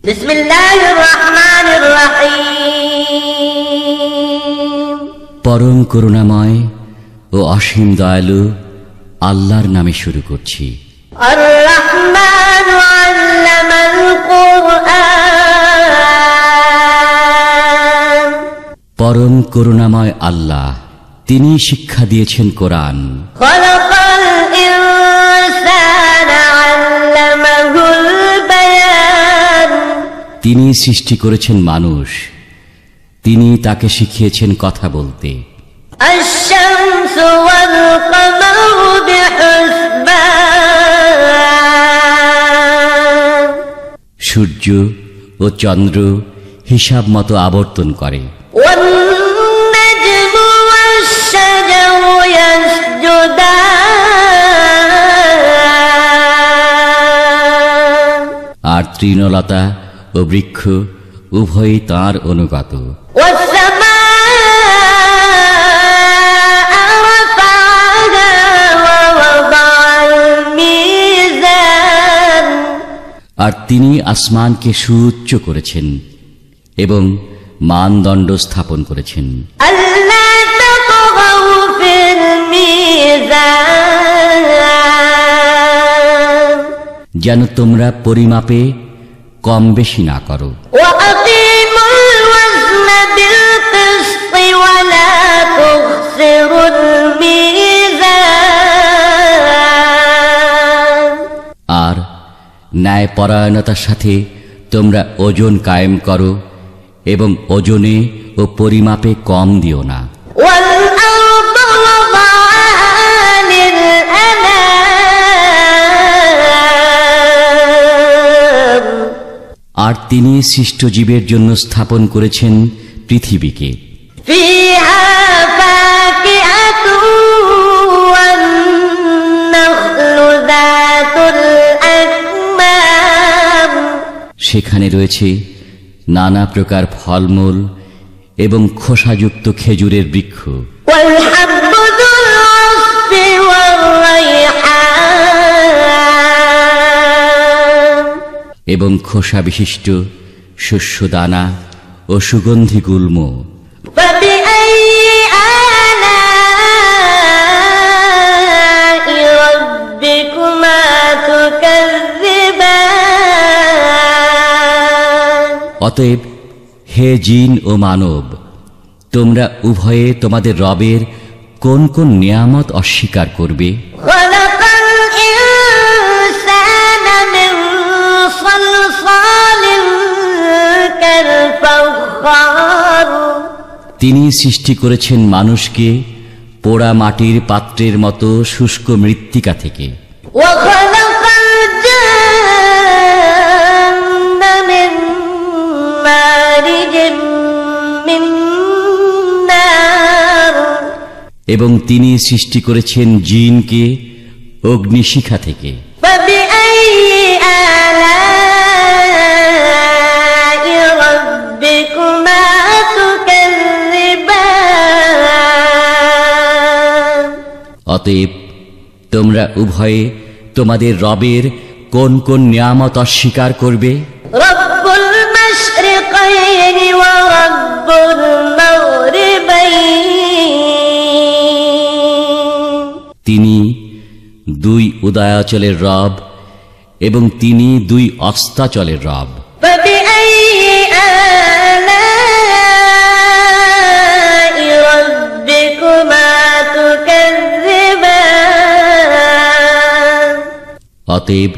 বিসমিল্লাহির রহমানির রহিম। পরম করুণাময় ও অসীম দয়ালু আল্লাহর নামে শুরু করছি। আর রহমান আল্লামাল কুরআন। পরম করুণাময় আল্লাহ, তিনি শিক্ষা দিয়েছেন কোরআন। খলাকাল ইনসানা আল্লামাহুল বায়ান। তিনি সৃষ্টি করেছেন মানুষ, তিনি তাকে শিখিয়েছেন কথা বলতে। আশ-শামসু ওয়াল কমারু বিহুসবান। সূর্য ও চন্দ্র হিসাব মতো আবর্তন করে। ওয়ান নাজমু ওয়াশ-শাজারু ইয়াসজুদান। আর তৃণলতা ও বৃক্ষ উভয়ই তাঁর অনুগত। ওয়াস-সামাআ রাফা'হা ওয়া ওয়াদা'আল মিজান। আর তিনি আসমানকে সুউচ্চ করেছেন এবং মানদণ্ড স্থাপন করেছেন। আল্লা তাতগাউ ফিল মিজান। যেন তোমরা পরিমাপে কম বেশি না করো। ওয়াকিমুল ওয়াজনা বিল কিসতি ওয়া লা তুখসিরুল মিজান। আর ন্যায়পরায়ণতার সাথে তোমরা ওজন কায়েম করো এবং ওজনে ও পরিমাপে কম দিও না। ওয়াল আরদা ওয়াদা'আহা লিল আনাম। আর তিনি সৃষ্ট জীবের জন্য স্থাপন করেছেন পৃথিবীকে। ফিহা ফাকিহাতু ওয়ান নাখলু যাতুল আকমাম। সেখানে রয়েছে নানা প্রকার ফলমূল এবং খোসাযুক্ত খেজুরের বৃক্ষ ওয়াল হাব্বু যুল আসফি ওয়ার রাইহান। এবং খোসা বিশিষ্ট শস্যদানা ও সুগন্ধি গুল্ম। ফাবিআইয়ি আলা'i রাব্বিকুমা তুকাযযিবান। অতএব হে জিন ও মানব, তোমরা উভয়ে তোমাদের রবের কোন কোন নিয়ামত অস্বীকার করবে? খলাকাল ইনসানা মিন সালসালিন কাল ফাখখার। তিনি সৃষ্টি করেছেন মানুষকে পোড়া মাটির পাত্রের মতো শুষ্ক মৃত্তিকা থেকে। ওয়া খলাকাল জান্না মিন মারিজিন মিন নার। এবং তিনি সৃষ্টি করেছেন জিনকে অগ্নিশিখা থেকে। ফাবিআইয়ি আলা'i রাব্বিকুমা তুকাযযিবান। অতএব তোমরা উভয়ে তোমাদের রবের কোন কোন নিয়ামত অস্বীকার করবে? রব্বুল মাশরিকাইনি ওয়া রব্বুল মাগরিবাইন। তিনি দুই উদয়াচলের রব এবং তিনি দুই অস্তাচলের রব। ফাবিআইয়ি আলা'i রাব্বিকুমা তুকাযযিবান। অতএব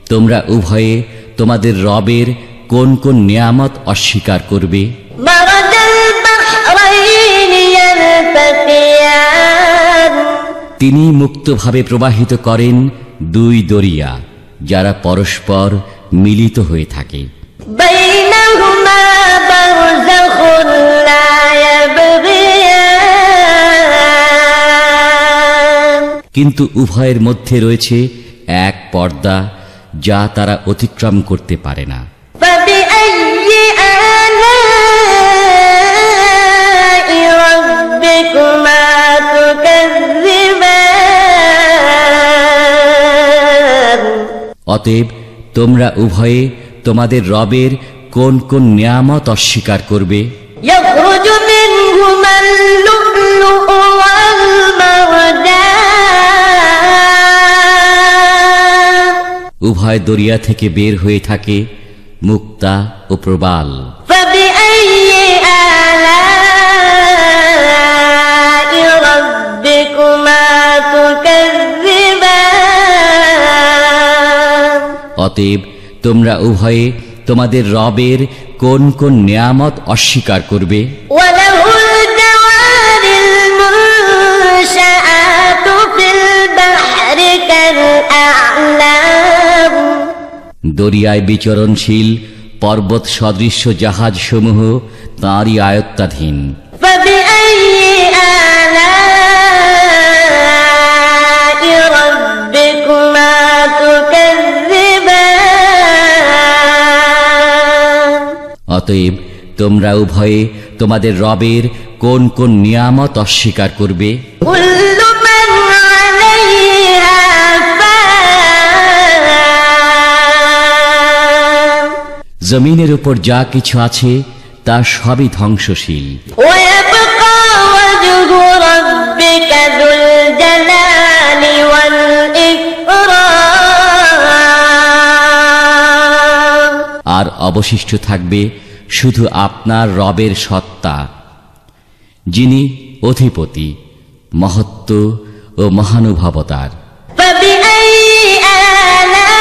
তোমরা উভয়ে তোমাদের রবের কোন কোন নিয়ামত অস্বীকার করবে? মারাজাল বাহরাইনি ইয়ালতাকিয়ান। তিনি মুক্তভাবে প্রবাহিত করেন দুই দরিয়া, যারা পরস্পর মিলিত হয়ে থাকে। বাইনাহুমা বারযাখুন লা ইয়াবগিয়ান। কিন্তু উভয়ের মধ্যে রয়েছে এক পর্দা, যা তারা অতিক্রম করতে পারে না। ফাবিআইয়ি আলা'i রাব্বিকুমা তুকাযযিবান। অতএব তোমরা উভয়ে তোমাদের রবের কোন কোন নিয়ামত অস্বীকার করবে? يخرج منهما اللؤلؤ والمرجان উভয় দরিয়া থেকে বের হয়ে থাকে মুক্তা ও প্রবাল। فبأي آلاء ربكما تكذبان অতএব তোমরা উভয়ে তোমাদের রবের কোন কোন নিয়ামত অস্বীকার করবে? وله الجوار المنشآت في البحر كالأعلام দরিয়ায় বিচরণশীল পর্বত সদৃশ্য জাহাজসমূহ তাঁরই আয়ত্তাধীন। فبأي آلاء ربكما تكذبان অতএব তোমরা উভয়ে তোমাদের রবের কোন কোন নিয়ামত অস্বীকার করবে? كل من عليها فان জমিনের উপর যা কিছু আছে তা সবই ধ্বংসশীল। ويبقى وجه ربك ذو الجلال والإكرام আর অবশিষ্ট থাকবে শুধু আপনার রবের সত্তা, যিনি অধিপতি, মহত্ব ও মহানুভবতার। فبأي آلاء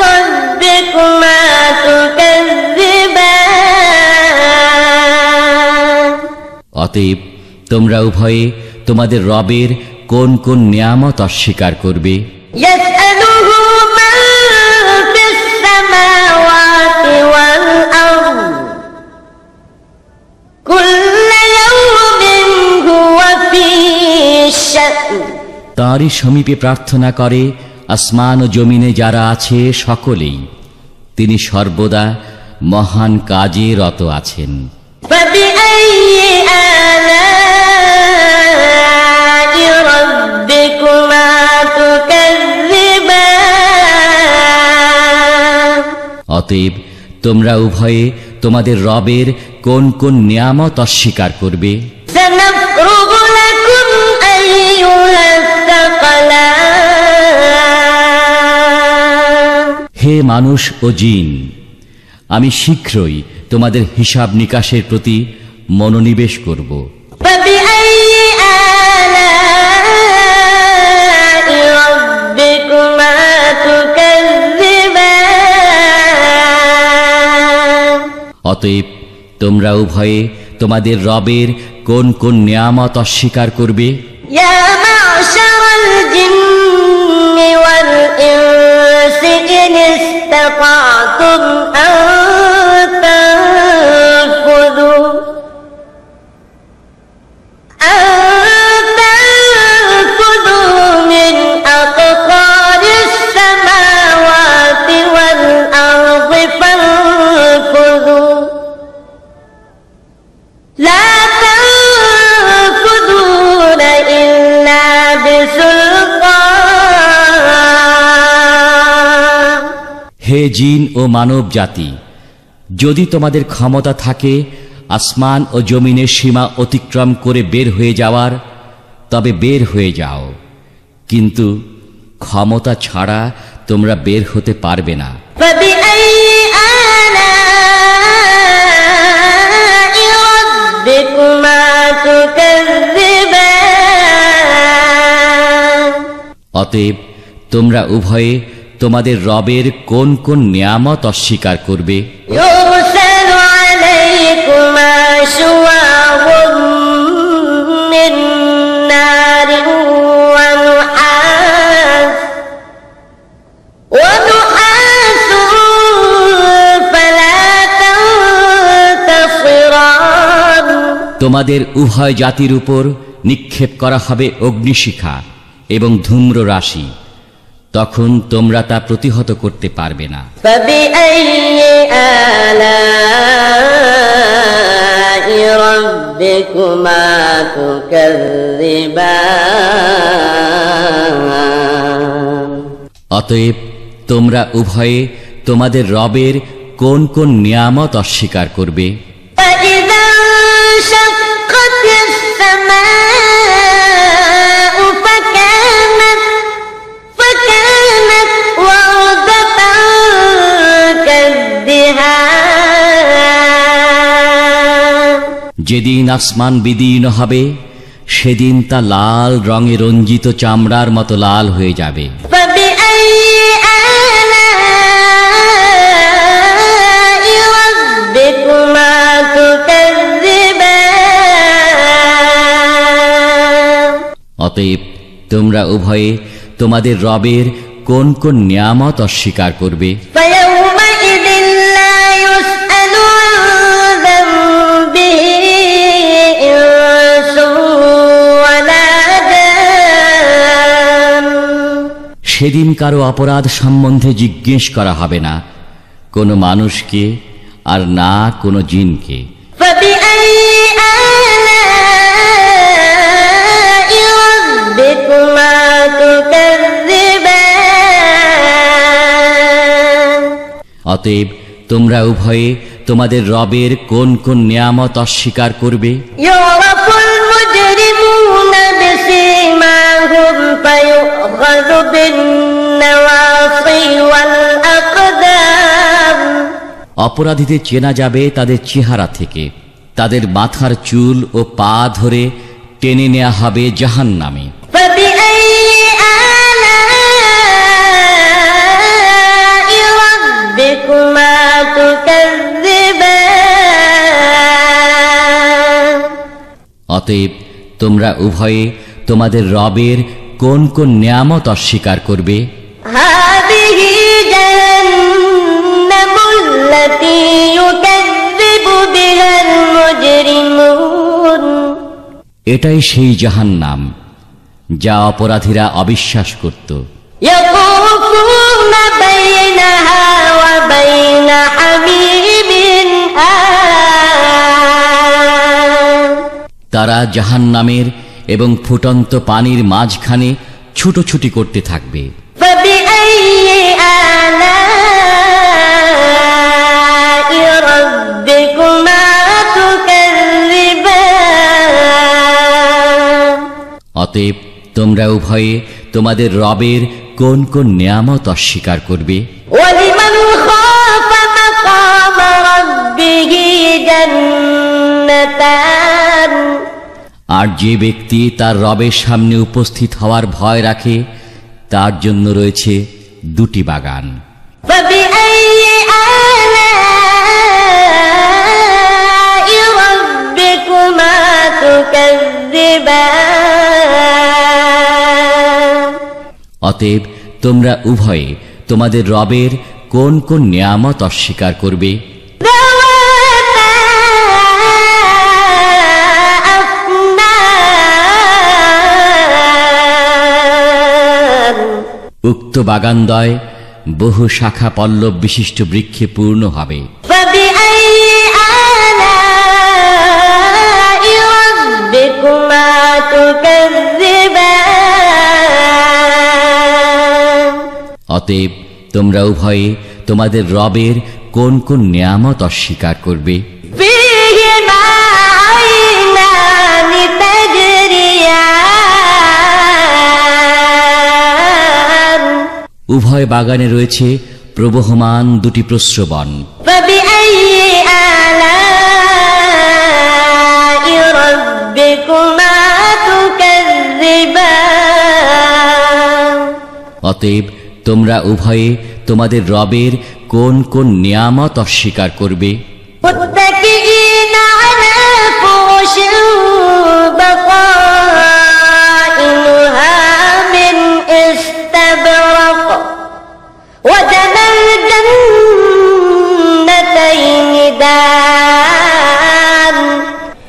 ربكما تكذبان অতএব তোমরা উভয়ে তোমাদের রবের কোন কোন নিয়ামত অস্বীকার করবে? يسأله من في السماوات والأرض كل يوم هو في شأن তাঁরই সমীপে প্রার্থনা করে আসমান ও জমিনে যারা আছে সকলেই। তিনি সর্বদা মহান কাজে রত আছেন। فبأي آلاء ربكما تكذبان অতএব তোমরা উভয়ে তোমাদের রবের কোন কোন নিয়ামত অস্বীকার করবে? سنفرغ لكم أيها الثقلان হে মানুষ ও জিন, আমি শীঘ্রই তোমাদের হিসাব নিকাশের প্রতি মনোনিবেশ করব। فبأي آلاء ربكما تكذبان অতএব তোমরা উভয়ে তোমাদের রবের কোন কোন নিয়ামত অস্বীকার করবে? يا معشر الجن والإنس إن استطعتم أن تنفذوا من أقطار السماوات والأرض فانفذوا لا تنفذون إلا بسلطان হে জিন ও মানব জাতি, যদি তোমাদের ক্ষমতা থাকে আসমান ও জমিনের সীমা অতিক্রম করে বের হয়ে যাওয়ার, তবে বের হয়ে যাও, কিন্তু ক্ষমতা ছাড়া তোমরা বের হতে পারবে না। فبأي آلاء ربكما تكذبان অতএব তোমরা উভয়ে তোমাদের রবের কোন কোন নিয়ামত অস্বীকার করবে? يرسل عليكما شواظ من نار ونحاس فلا تنتصران তোমাদের উভয় জাতির উপর নিক্ষেপ করা হবে অগ্নিশিখা এবং ধূম্র রাশি, তখন তোমরা তা প্রতিহত করতে পারবে না। فبأي آلاء ربكما تكذبان অতএব তোমরা উভয়ে তোমাদের রবের কোন কোন নিয়ামত অস্বীকার করবে? فإذا انشقت السماء فكانت وردة كالدهان যেদিন আসমান বিদীর্ণ হবে সেদিন তা লাল রঙে রঞ্জিত চামড়ার মতো লাল হয়ে যাবে। فبأي آلاء ربكما تكذبان অতএব তোমরা উভয়ে তোমাদের রবের কোন কোন নিয়ামত অস্বীকার করবে? فيومئذ لا يسأل عن ذنبه إنس ولا جان সেদিন কারো অপরাধ সম্বন্ধে জিজ্ঞেস করা হবে না, কোনো মানুষকে আর না কোনো জিনকে। فبأي آلاء ربكما تكذبان অতএব তোমরা উভয়ে তোমাদের রবের কোন কোন নিয়ামত অস্বীকার করবে? يعرف المجرمون بسيماهم فيؤخذ بالنواصي والأقدام অপরাধীদের চেনা যাবে তাদের চেহারা থেকে, তাদের মাথার চুল ও পা ধরে টেনে নেওয়া হবে জাহান্নামে। فبأي آلاء ربكما تكذبان অতএব তোমরা উভয়ে তোমাদের রবের কোন কোন নিয়ামত অস্বীকার করবে? هذه جهنم التي يكذب بها المجرمون এটাই সেই জাহান্নাম যা অপরাধীরা অবিশ্বাস করত। يطوفون بينها وبين حميم آن তারা জাহান্নামের এবং ফুটন্ত পানির মাঝখানে ছুটোছুটি করতে থাকবে। فبأي آلاء ربكما تكذبان অতএব তোমরা উভয়ে তোমাদের রবের কোন কোন নিয়ামত অস্বীকার করবে? ولمن خاف مقام ربه جنتان আর যে ব্যক্তি তার রবের সামনে উপস্থিত হওয়ার ভয় রাখে তার জন্য রয়েছে দুটি বাগান। فبأي آلاء ربكما تكذبان অতএব তোমরা উভয়ে তোমাদের রবের কোন কোন নিয়ামত অস্বীকার করবে? ذواتا أفنان উক্ত বাগানদ্বয় বহু শাখা পল্লব বিশিষ্ট বৃক্ষে পূর্ণ হবে। فبأي آلاء ربكما تكذبان অতএব তোমরা উভয়ে তোমাদের রবের কোন কোন নিয়ামত অস্বীকার করবে? فيهما عينان تجريان উভয় বাগানে রয়েছে প্রবহমান দুটি প্রস্রবণ। فبأي آلاء ربكما تكذبان অতএব তোমরা উভয়ে তোমাদের রবের কোন কোন নিয়ামত অস্বীকার করবে? متكئين على فرش بطائنها من استبرق وجنى الجنتين دان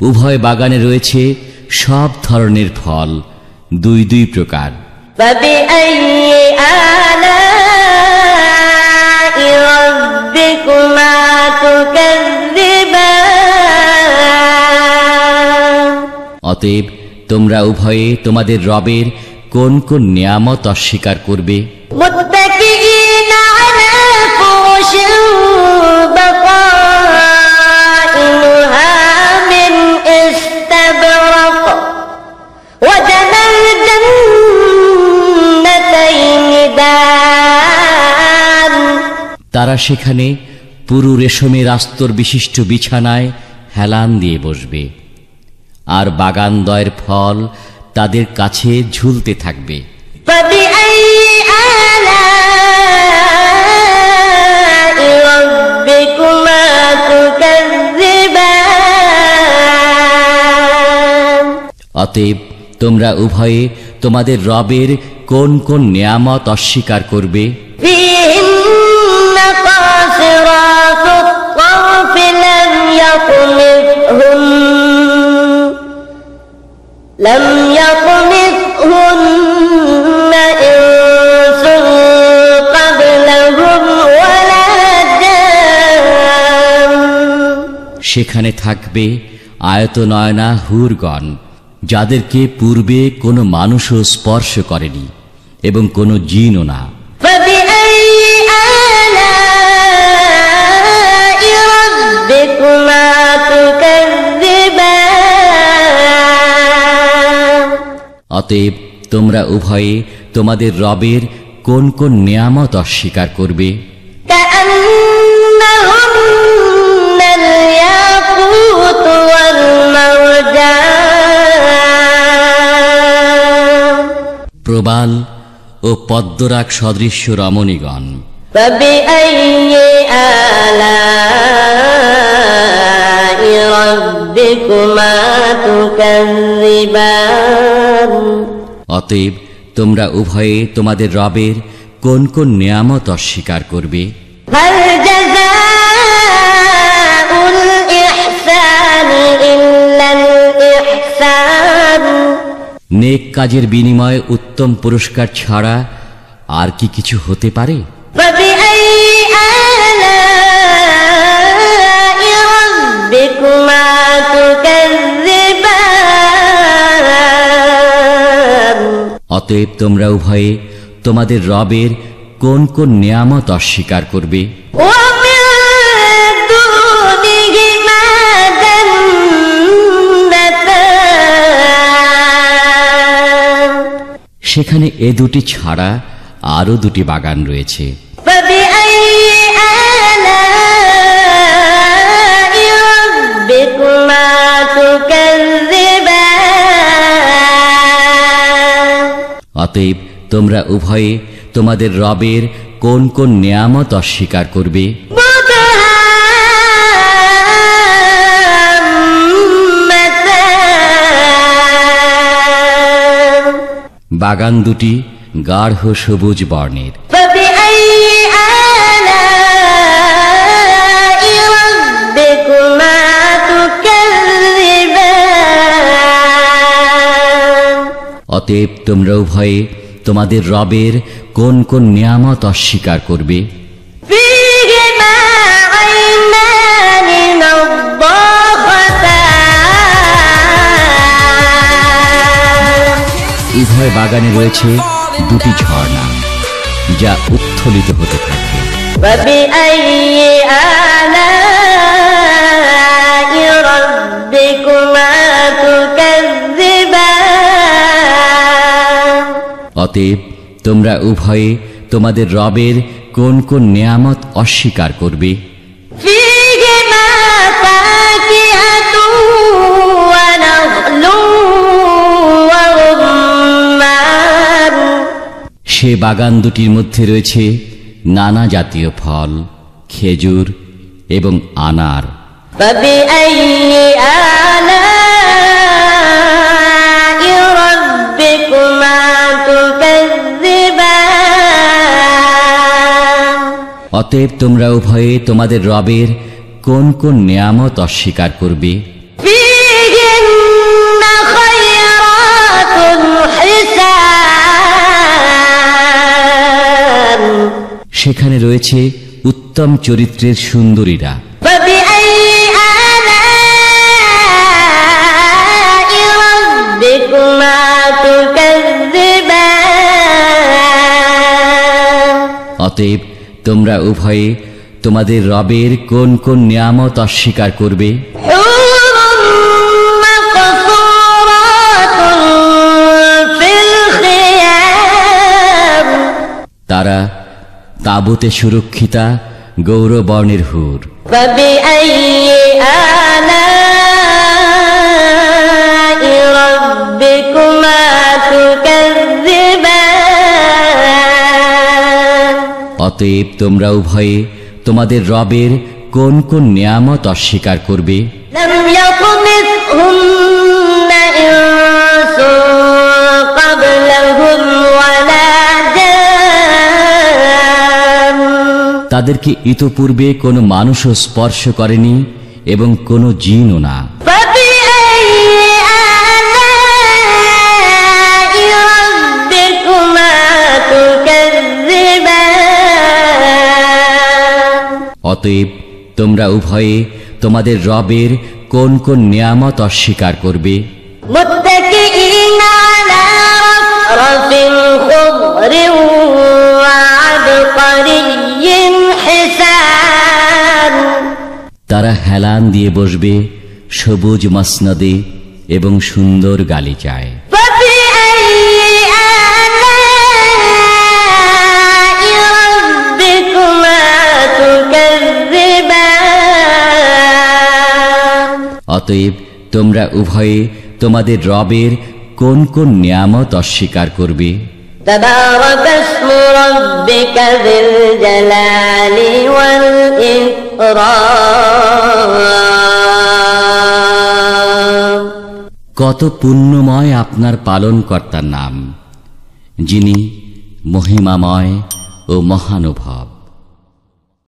উভয় বাগানে রয়েছে সব ধরনের ফল, দুই দুই প্রকার। فبأي آلاء ربكما تكذبان অতএব তোমরা উভয়ে তোমাদের রবের কোন কোন নিয়ামত অস্বীকার করবে? متكئين على فرش তারা সেখানে পুরু রেশমের আস্তর বিশিষ্ট বিছানায় হেলান দিয়ে বসবে, আর বাগানদ্বয়ের ফল তাদের কাছে ঝুলতে থাকবে। فبأي آلاء ربكما تكذبان অতএব তোমরা উভয়ে তোমাদের রবের কোন কোন নেয়ামত অস্বীকার করবে? فيهن قاصرات الطرف لم يطمثهن إنس قبلهم ولا جان সেখানে থাকবে আয়তনয়না হুরগণ, যাদেরকে পূর্বে কোনো মানুষও স্পর্শ করেনি এবং কোনো জিনও না। فبأي آلاء ربكما تكذبان অতএব তোমরা উভয়ে তোমাদের রবের কোন কোন নেয়ামত অস্বীকার করবে? كأنهن الياقوت والمرجان প্রবাল ও পদ্মরাগ সদৃশ্য রমণীগণ। فبأي آلاء ربكما تكذبان অতএব তোমরা উভয়ে তোমাদের রবের কোন কোন নেয়ামত অস্বীকার করবে? هل جزاء الإحسان إلا الإحسان নেক কাজের বিনিময়ে উত্তম পুরস্কার ছাড়া আর কি কিছু হতে পারে? فبأي آلاء ربكما تكذبان অতএব তোমরা উভয়ে তোমাদের রবের কোন কোন নেয়ামত অস্বীকার করবে? ومن دونهما جنتان সেখানে এ দুটি ছাড়া আরও দুটি বাগান রয়েছে। فبأي آلاء ربكما تكذبان অতএব তোমরা উভয়ে তোমাদের রবের কোন কোন নেয়ামত অস্বীকার করবে? مدهامتان বাগান দুটি গাঢ় সবুজ বর্ণের। فبأي آلاء ربكما تكذبان অতএব তোমরা উভয়ে তোমাদের রবের কোন কোন নেয়ামত অস্বীকার করবে? فيهما عينان نضاختان উভয় বাগানে রয়েছে দুটি ঝর্ণা, যা উত্থলিত হতে থাকে। فبأي آلاء ربكما تكذبان অতএব তোমরা উভয়ে তোমাদের রবের কোন কোন নেয়ামত অস্বীকার করবে? فيهما فاكهة ونخل ورمان সে বাগান দুটির মধ্যে রয়েছে নানা জাতীয় ফল, খেজুর এবং আনার। فبأي آلاء ربكما تكذبان অতএব তোমরা উভয়ে তোমাদের রবের কোন কোন নেয়ামত অস্বীকার করবে? فيهن خيرات حسان সেখানে রয়েছে উত্তম চরিত্রের সুন্দরীরা। فبأي آلاء ربكما تكذبان অতএব তোমরা উভয়ে তোমাদের রবের কোন কোন নেয়ামত অস্বীকার করবে? حور مقصورات في الخيام তারা তাঁবুতে সুরক্ষিতা গৌরবর্ণের হুর। فبأي آلاء ربكما تكذبان অতএব তোমরা উভয়ে তোমাদের রবের কোন কোন নিয়ামত অস্বীকার করবে? لم يطمثهن إنس قبلهم ولا جان তাদেরকে ইতপূর্বে কোনো মানুষও স্পর্শ করেনি এবং কোনো জিনও না। فبأي آلاء ربكما تكذبان অতএব তোমরা উভয়ে তোমাদের রবের কোন কোন নিয়ামত অস্বীকার করবে? متكئين على رفرف خضر وعبقري حسان তারা হেলান দিয়ে বসবে সবুজ মসনদে এবং সুন্দর গালিচায়। فبأي آلاء ربكما تكذبان অতএব তোমরা উভয়ে তোমাদের রবের কোন কোন নিয়ামত অস্বীকার করবে? تبارك اسم ربك ذي الجلال والإكرام কত পুণ্যময় আপনার পালনকর্তার নাম, যিনি মহিমাময় ও মহানুভব।